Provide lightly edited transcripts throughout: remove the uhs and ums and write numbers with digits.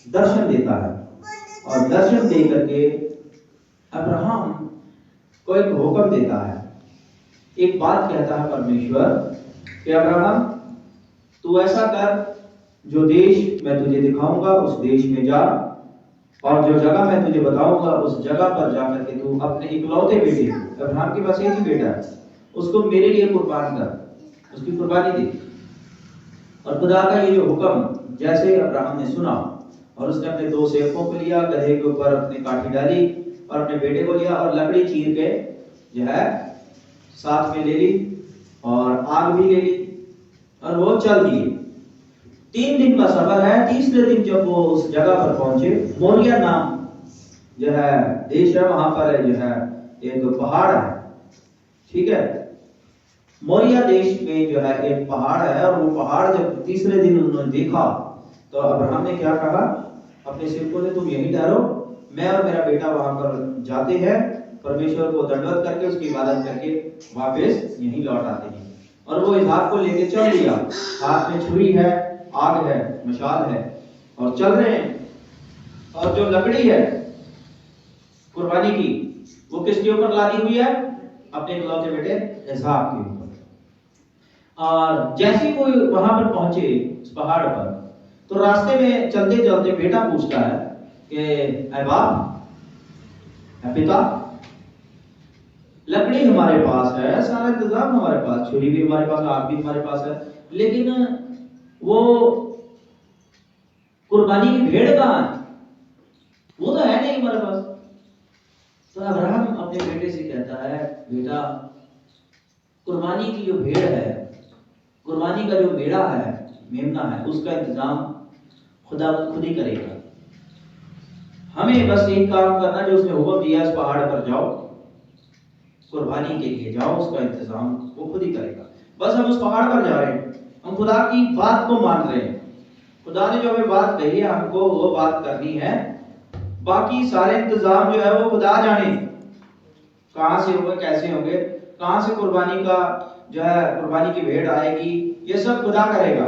दर्शन देता है और दर्शन दे करके अब्राहम को एक हुक्म देता है। एक बात कहता है परमेश्वर कि अब्राहम तू ऐसा कर, जो देश मैं तुझे दिखाऊंगा उस देश में जा, और जो जगह मैं तुझे बताऊंगा उस जगह पर जाकर के तू अपने इकलौते बेटे, अब्राहम के पास एक ही बेटा है, उसको मेरे लिए कुर्बान कर, उसकी कुर्बानी दे। और खुदा का ये जो हुक्म जैसे अब्राहम ने सुना और उसने अपने दो सेवकों को लिया, गधे के ऊपर अपनी काठी डाली और अपने बेटे को लिया और लकड़ी चीर के जो है साथ में ले ली और आग भी ले ली और वो चल दिए। 3 दिन का सफर है। तीसरे दिन जब वो उस जगह पर पहुंचे, मोरिया नाम जो है देश है, वहां पर जो है एक पहाड़ है, ठीक है। मोरिया देश में जो है एक पहाड़ है और वो पहाड़ जब तीसरे दिन उन्होंने देखा तो अब्राहम ने क्या कहा अपने सेवकों से, तुम यहीं ठहरो, मैं और मेरा बेटा वहां पर जाते हैं, परमेश्वर को दंडवत करके उसकी इबादत करके वापस यहीं लौट आते हैं। और वो इसहाक को लेके चल दिया, हाथ में छुरी है, आग है, मशाल है और चल रहे हैं। और जो लकड़ी है कुर्बानी की वो किसके ऊपर लादी हुई है? अपने इकलौते बेटे इसहाक के ऊपर। और जैसे कोई वहां पर पहुंचे इस पहाड़ पर, तो रास्ते में चलते चलते बेटा पूछता है कि ऐ बाप, ऐ पिता, लकड़ी हमारे पास है, सारा इंतजाम हमारे पास, छुरी भी हमारे पास, आग भी हमारे पास है, लेकिन वो कुर्बानी की भेड़ कहाँ है? वो तो है नहीं हमारे पास। तो अब्राहम अपने बेटे से कहता है, बेटा कुर्बानी की जो भेड़ है, कुर्बानी का जो मेढ़ा है, मेमना है, उसका इंतजाम खुदा खुद ही करेगा। हमें बस एक काम करना, जो उसने हुक्म दिया इस पहाड़ पर जाओ, कुर्बानी के लिए जाओ, उसका इंतजाम वो खुद ही करेगा। बस हम उस पहाड़ पर जा रहे हैं, हम खुदा की बात को मान रहे हैं। खुदा ने जो हमें बात कही है हमको वो बात करनी है, बाकी सारे इंतजाम जो है वो खुदा जाने कहां से होंगे, कैसे होंगे, कहां से कुर्बानी का जो है कुर्बानी की भेड़ आएगी, ये सब खुदा करेगा।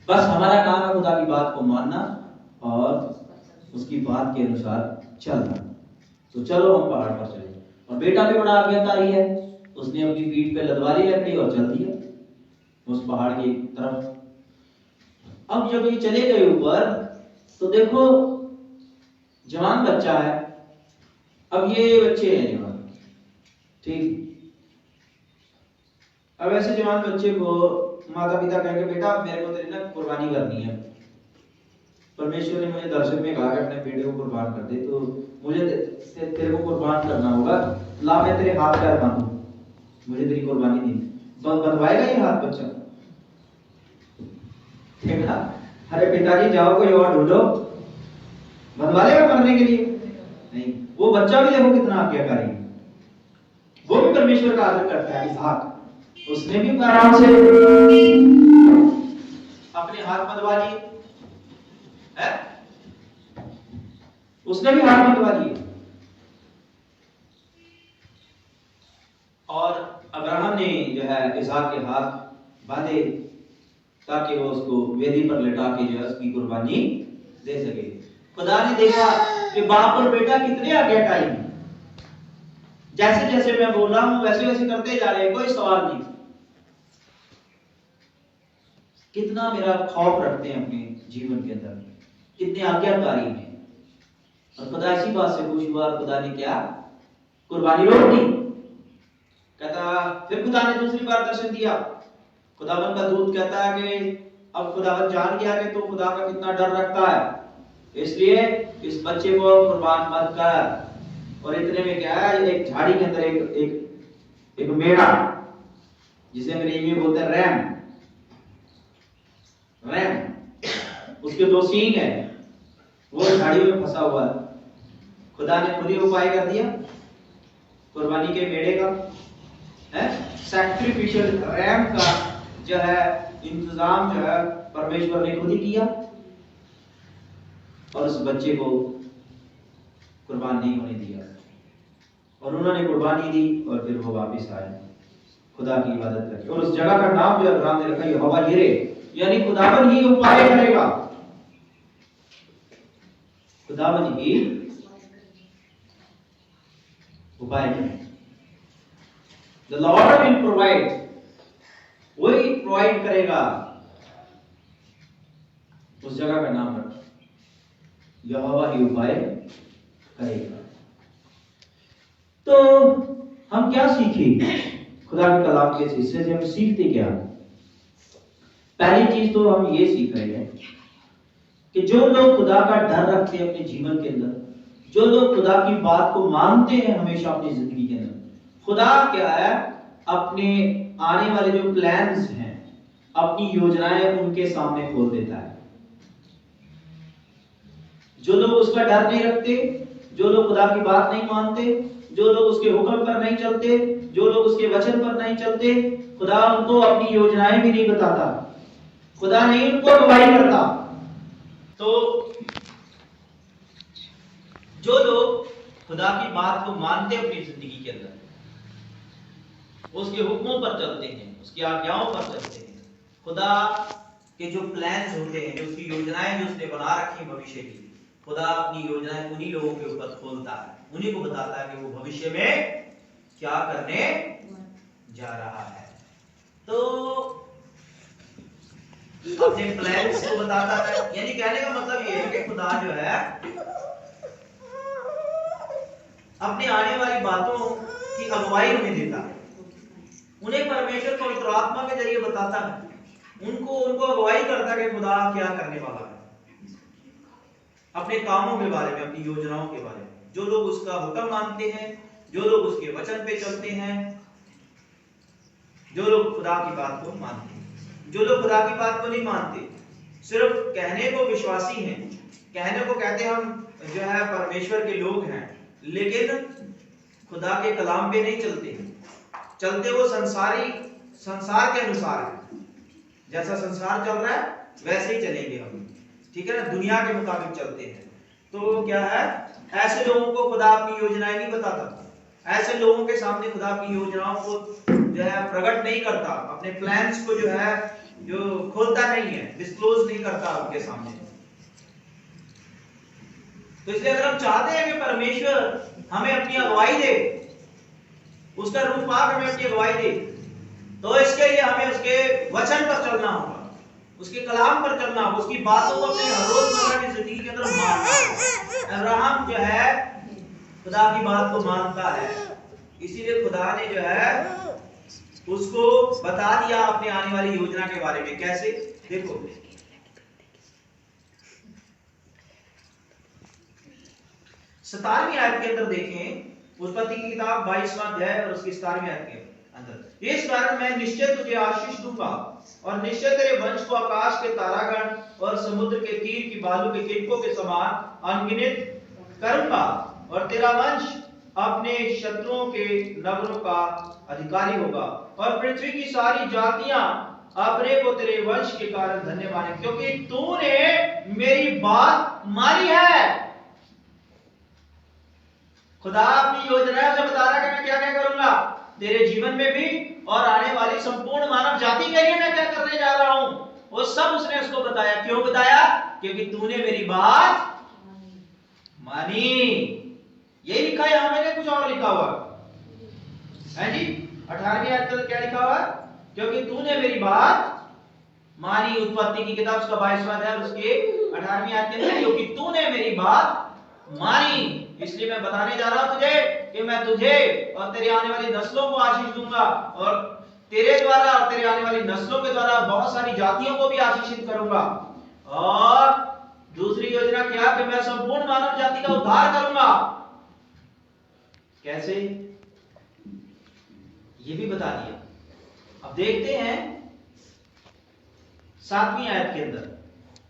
बस हमारा काम है खुदा की बात को मानना और उसकी बात के अनुसार चलना। तो चलो हम पहाड़ पर चले। और बेटा भी बड़ा आज्ञाकारी है, उसने अपनी पीठ पे लदवा ली लकड़ी और चल दिया उस पहाड़ की तरफ। अब जब ये चले गए ऊपर, तो देखो जवान बच्चा है। अब ये बच्चे हैं जवान, ठीक। अब ऐसे जवान बच्चे को माता पिता कहेंगे, बेटा मेरे को तेरी ना कुर्बानी करनी है, परमेश्वर ने मुझे दर्शन में कहा कि अपने बेटे को कुर्बान कर दे, तो मुझे तेरे को कुर्बान करना होगा, ला मैं तेरे हाथ पैर बांधूं, मुझे तेरी कुर्बानी दी। बंधवाएगा ये हाथ बच्चा? ठीक है, अरे पिताजी जाओ कोई और ढूंढो, बंधवा लेगा मरने के लिए? नहीं। वो बच्चा भी देखो कितना आज्ञाकारी, वो भी परमेश्वर का आदर करता है। इसहाक, उसने भी आराम से अपने हाथ बंधवा लिए, है? उसने भी हाथ बंधवा लिए। और अब्राहम ने जो है इसहाक के हाथ बांधे ताकि वो उसको वेदी पर लटा के जो है उसकी कुर्बानी दे सके। खुदा ने देखा कि बाप और बेटा कितने आज्ञाकारी हैं, जैसे जैसे मैं बोल रहा हूं वैसे वैसे करते जा रहे हैं, कोई सवाल नहीं। कितना मेरा खौफ रखते हैं अपने जीवन के अंदर, कितने आज्ञाकारी हैं। और खुदा इसी बात से खुश हुआ, खुदा ने क्या कुर्बानी रोक दी। कहता, फिर खुदा ने दूसरी बार दर्शन दिया। खुदावन का दूत कहता है कि अब खुदावन जान गया कि तू खुदा का कितना डर रखता है, इसलिए इस बच्चे को कुर्बान मत कर। और इतने में क्या है, एक झाड़ी के अंदर एक मेढ़ा, जिसे अंग्रेजी में बोलते हैं रैम, उसके 2 सींग है, वो झाड़ी में फंसा हुआ है। खुदा ने खुद ही उपाय कर दिया कुर्बानी के मेढ़े का, है सैक्रिफिशियल रैम का जो है इंतजाम जो है परमेश्वर ने खुद ही किया, और उस बच्चे को कुर्बान नहीं होने दिया। और उन्होंने कुर्बानी दी और फिर वो वापस आए खुदा की इबादत करके। और उस जगह का नाम जो अब्राहम ने रखा यहोवा यिरे, यानी खुदावन ही उपाय करेगा। खुदावन ही उपाय करें। The Lord will provide, वही प्रोवाइड करेगा। उस जगह का नाम रखो, यहोवा ही उपाय करेगा। तो हम क्या सीखे खुदा के कलाम के हिस्से से? हम सीखते क्या? पहली चीज तो हम ये सीख रहे हैं कि जो लोग खुदा का डर रखते हैं अपने जीवन के अंदर, जो लोग खुदा की बात को मानते हैं हमेशा अपनी जिंदगी के अंदर, खुदा क्या है, अपने आने वाले जो प्लान्स हैं, अपनी योजनाएं उनके सामने खोल देता है। जो लोग उसका डर नहीं रखते, जो लोग खुदा की बात नहीं मानते, जो लोग उसके हुक्म पर नहीं चलते, जो लोग उसके वचन पर नहीं चलते, खुदा उनको अपनी योजनाएं भी नहीं बताता, खुदा नहीं उनको अगुवाई करता। तो जो लोग खुदा की बात को मानते हैं अपनी जिंदगी के अंदर, उसके हुक्मों पर चलते हैं, उसकी आज्ञाओं पर चलते हैं, खुदा के जो प्लान्स होते हैं, जो उसकी योजनाएं जो उसने बना रखी भविष्य की, खुदा अपनी योजनाएं उन्हीं लोगों के ऊपर खोलता है, उन्हीं को बताता है कि वो भविष्य में क्या करने जा रहा है। तो अपने प्लान्स को बताता है, यानी कहने का मतलब ये है कि खुदा जो है अपने आने वाली बातों की अगुवाई हमें देता है, उन्हें परमेश्वर पवित्र आत्मा के जरिए बताता है, उनको अगुवाई करता है कि खुदा क्या करने वाला है अपने कामों के बारे में, अपनी योजनाओं के बारे में। जो लोग उसका हुक्म मानते हैं, जो लोग उसके वचन पे चलते हैं, जो लोग खुदा की बात को मानते हैं, जो लोग खुदा की बात को नहीं मानते, सिर्फ कहने को विश्वासी हैं, कहने को कहते हम जो है परमेश्वर के लोग हैं, लेकिन खुदा के कलाम पे नहीं चलते हैं, चलते वो संसार के अनुसार है, जैसा संसार चल रहा है वैसे ही चलेंगे हम, ठीक है ना, दुनिया के मुताबिक चलते हैं। तो क्या है, ऐसे लोगों को खुदा अपनी योजनाएं नहीं बताता, ऐसे लोगों के सामने खुदा अपनी योजनाओं को जो है प्रकट नहीं करता, अपने प्लान्स को जो है जो खोलता नहीं है, डिस्क्लोज नहीं करता उनके सामने। तो इसलिए अगर हम चाहते हैं कि परमेश्वर हमें अपनी अगुवाई दे, उसका रूप पाक हमें अपनी अगुवाई दे, तो इसके लिए हमें उसके वचन पर चलना होगा, उसके कलाम पर चलना होगा, उसकी बातों को अपने रोजमर्रा की जिंदगी के अंदर मानना होगा। अब्राहम जो है खुदा की बात को मानता है, इसीलिए खुदा ने जो है उसको बता दिया अपने आने वाली योजना के बारे में। कैसे? देखो 17वीं आयत के अंदर देखें, उत्पत्ति की किताब 22वां अध्याय और उसकी 17वीं आयत के अंदर, इस कारण मैं निश्चय तुझे आशीष दूंगा और निश्चय तेरे वंश को आकाश के तारागण और समुद्र के तीर की बालू के तिनकों के समान अनगिनत करूंगा, और तेरा वंश अपने शत्रुओं के नगरों का अधिकारी होगा, और पृथ्वी की सारी जातियां अपने को तेरे वंश के कारण धन्य माने, क्योंकि तूने मेरी बात मानी है। खुदा अपनी योजनाओं से बता रहा है कि मैं क्या क्या करूंगा तेरे जीवन में भी और आने वाली संपूर्ण मानव जाति के लिए मैं क्या करने जा रहा हूं, वो सब उसने उसको बताया। क्यों बताया? क्योंकि तूने मेरी बात मानी। ये लिखा है यहां, मैंने कुछ और लिखा हुआ है जी। 18वीं आयत में क्या लिखा हुआ? क्योंकि तूने मेरी बात मानी। उत्पत्ति की किताब उसका 22वां अध्याय उसके 18वीं आयत के अंदर, क्योंकि तूने मेरी बात मानी, इसलिए मैं बताने जा रहा हूं तुझे कि मैं तुझे और तेरे आने वाली नस्लों को आशीष दूंगा, और तेरे द्वारा और तेरे आने वाली नस्लों के द्वारा बहुत सारी जातियों को भी आशीषित करूंगा। और दूसरी योजना क्या? कि मैं संपूर्ण मानव जाति का उद्धार करूंगा। कैसे? ये भी बता दिया। अब देखते हैं 7वीं आयत के अंदर,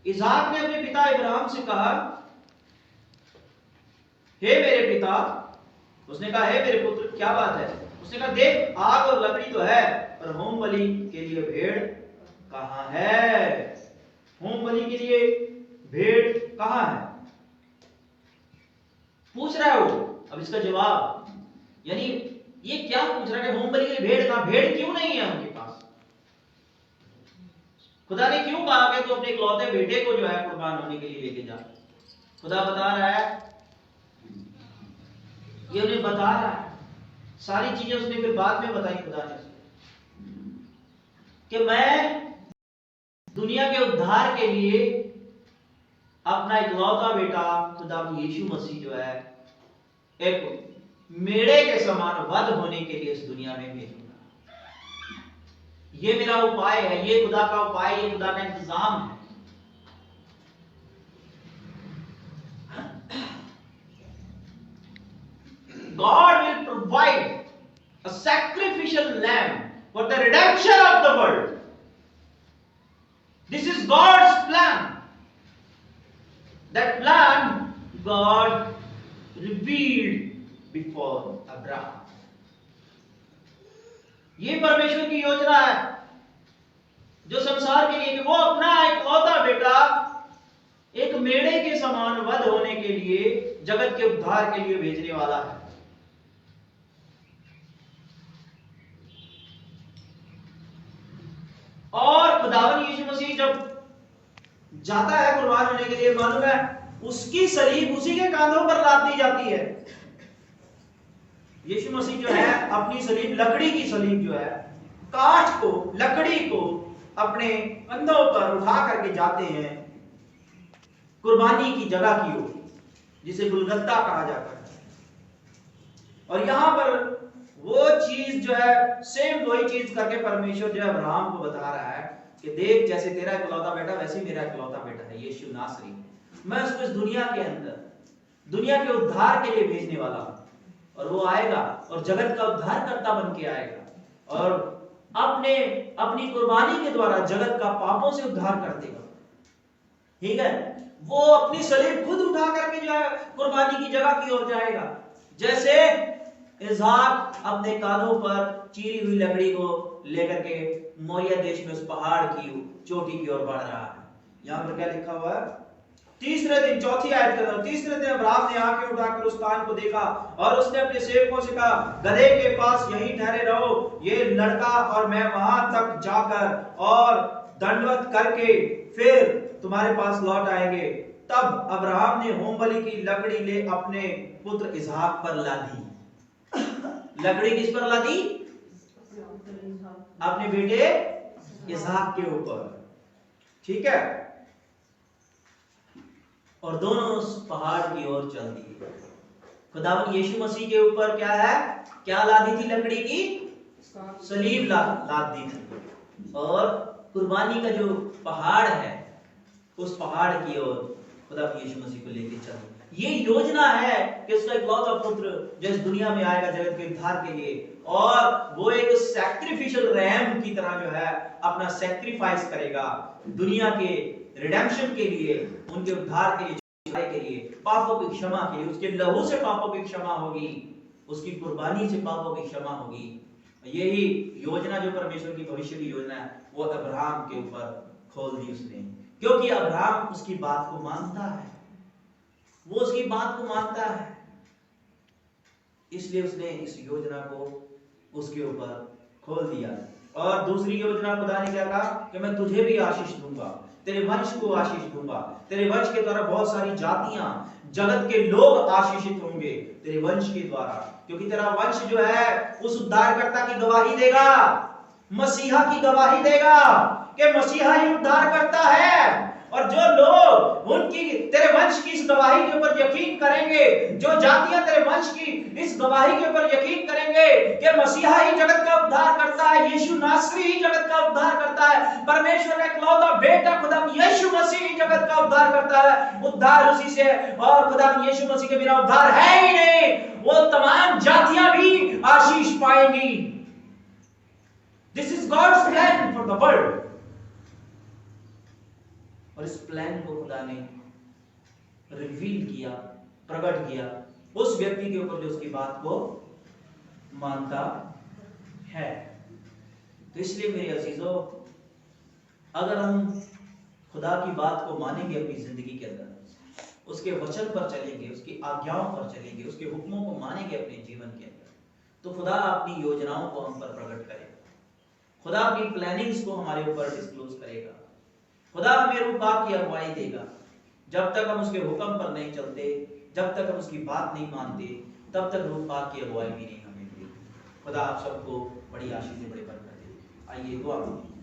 इसहाक ने अपने पिता इब्राहिम से कहा, हे मेरे पिता। उसने कहा, हे मेरे पुत्र, क्या बात है? उसने कहा, देख आग और लकड़ी तो है, पर होम बलि के लिए भेड़ कहां है? होम बलि के लिए भेड़ कहां है? पूछ रहा है वो। अब इसका जवाब, यानी ये क्या पूछ रहा है कि होम बलि के लिए भेड़ कहां? भेड़ क्यों नहीं है उनके पास? खुदा ने क्यों कहा कि तू अपने इकलौते बेटे को जो है कुर्बान होने के लिए लेके जा? खुदा बता रहा है, ये उन्हें बता रहा है, सारी चीजें उसने फिर बाद में बताई खुदा ने कि मैं दुनिया के उद्धार के लिए अपना इकलौता बेटा खुदा यीशु मसीह जो है एक मेढ़े के समान वध होने के लिए इस दुनिया में भेजूंगा। ये मेरा उपाय है, ये खुदा का उपाय, ये खुदा का इंतजाम है। God will provide a sacrificial lamb for the redemption of the world. This is God's plan. That plan God revealed before Abraham. ये परमेश्वर की योजना है जो संसार के लिए कि वो अपना इकलौता बेटा एक मेढ़े के समान वध होने के लिए जगत के उद्धार के लिए भेजने वाला है। और खुदावन यीशु मसीह जब जाता है कुर्बान होने के लिए, मालूम है उसकी सलीब उसी के कांधों पर लाद दी जाती है। यीशु मसीह जो है अपनी सलीब, लकड़ी की सलीब जो है, काठ को, लकड़ी को अपने कंधों पर उठा करके जाते हैं कुर्बानी की जगह की ओर, जिसे गुलगत्ता कहा जाता है। और यहां पर वो चीज जो है, सेम वही चीज करके परमेश्वर जो है अब्राहम को बता रहा है कि देख, जैसे तेरा इकलौता बेटा वैसे मेरा इकलौता बेटा है यीशु नासरी, मैं उसको इस दुनिया के अंदर, दुनिया के उद्धार के लिए भेजने वाला हूं। और वो आएगा और जगत का उद्धारकर्ता बन के आएगा और अपनी कुर्बानी के द्वारा जगत का पापों से उद्धार कर देगा। ठीक है, वो अपनी सलीब खुद उठा करके जो है कुर्बानी की जगह की ओर जाएगा, जैसे इसहाक अपने कांधों पर चीरी हुई लकड़ी को लेकर के मोरिया देश में उस पहाड़ की चोटी की ओर बढ़ रहा है। यहां पर क्या लिखा हुआ है? तीसरे दिन, चौथी आयत के अंदर, तीसरे दिन अब्राहम ने आंखें उठाकर उस स्थान को देखा और उसने अपने सेवकों से कहा, गदहे के पास यहीं ठहरे रहो, ये लड़का और मैं वहां तक जाकर और दंडवत करके फिर तुम्हारे पास लौट आएंगे। तब अब्राहम ने होमबलि की लकड़ी ले अपने पुत्र इसहाक पर लादी। लकड़ी किस पर लादी? अपने बेटे इसहाक के ऊपर। ठीक है, और दोनों उस पहाड़ की ओर चल दिए। खुदावन यीशु मसीह के ऊपर क्या है? क्या लादी थी? लकड़ी की सलीब लाद दी थी। और कुर्बानी का जो पहाड़ है, उस पहाड़ की ओर खुदावन यीशु मसीह को लेकर चल। ये योजना है कि उसका इकलौता पुत्र जो इस दुनिया में आएगा जगत के उद्धार के लिए, और वो एक सैक्रिफिशियल रैम की तरह जो है अपना सैक्रिफाइस करेगा दुनिया के रिडेम्पशन के लिए, उनके उद्धार के लिए, पापों की क्षमा के लिए। उसके लहू से पापों की क्षमा होगी, उसकी कुर्बानी से पापों की क्षमा होगी। यही योजना जो परमेश्वर की भविष्य की योजना है, वो अब्राहम के ऊपर खोल दी उसने, क्योंकि अब्राहम उसकी बात को मानता है, वो उसकी बात को मानता है, इसलिए उसने इस योजना को उसके ऊपर खोल दिया। और दूसरी योजना खुदा ने क्या कहा कि मैं तुझे भी आशीष दूंगा, तेरे वंश को आशीष दूंगा, तेरे वंश के द्वारा बहुत सारी जातियां, जगत के लोग आशीषित होंगे तेरे वंश के द्वारा, क्योंकि तेरा वंश जो है उस उद्धारकर्ता की गवाही देगा, मसीहा की गवाही देगा कि मसीहा ही उद्धार करता है। और जो लोग उनकी तेरे वंश की इस गवाही के ऊपर यकीन करेंगे, जो जातियां तेरे वंश की इस गवाही के ऊपर यकीन करेंगे कि मसीहा ही जगत का उद्धार करता है, यीशु नासरी ही जगत का उद्धार करता है, परमेश्वर का इकलौता बेटा खुदा यीशु मसीह ही जगत का उद्धार करता है, उद्धार उसी से, और खुदा यीशु मसीह के बिना उद्धार है ही नहीं, वो तमाम जातियां भी आशीष पाएंगी। This is God's plan for the world. और इस प्लान को खुदा ने रिवील किया, प्रकट किया उस व्यक्ति के ऊपर जो उसकी बात को मानता है। तो इसलिए मेरे अजीजों, अगर हम खुदा की बात को मानेंगे अपनी जिंदगी के अंदर, उसके वचन पर चलेंगे, उसकी आज्ञाओं पर चलेंगे, उसके हुक्मों को मानेंगे अपने जीवन के अंदर, तो खुदा अपनी योजनाओं को हम पर प्रकट करेगा, खुदा अपनी प्लानिंग्स को हमारे ऊपर डिस्क्लोज करेगा, खुदा हमें रूपा की अगुवाई देगा। जब तक हम उसके हुक्म पर नहीं चलते, जब तक हम उसकी बात नहीं मानते, तब तक रूह पाक की अगुवाई भी नहीं हमें मिलेगी। खुदा आप सबको बड़ी आशीष से बड़े बरकत दे। आइए दुआ करें।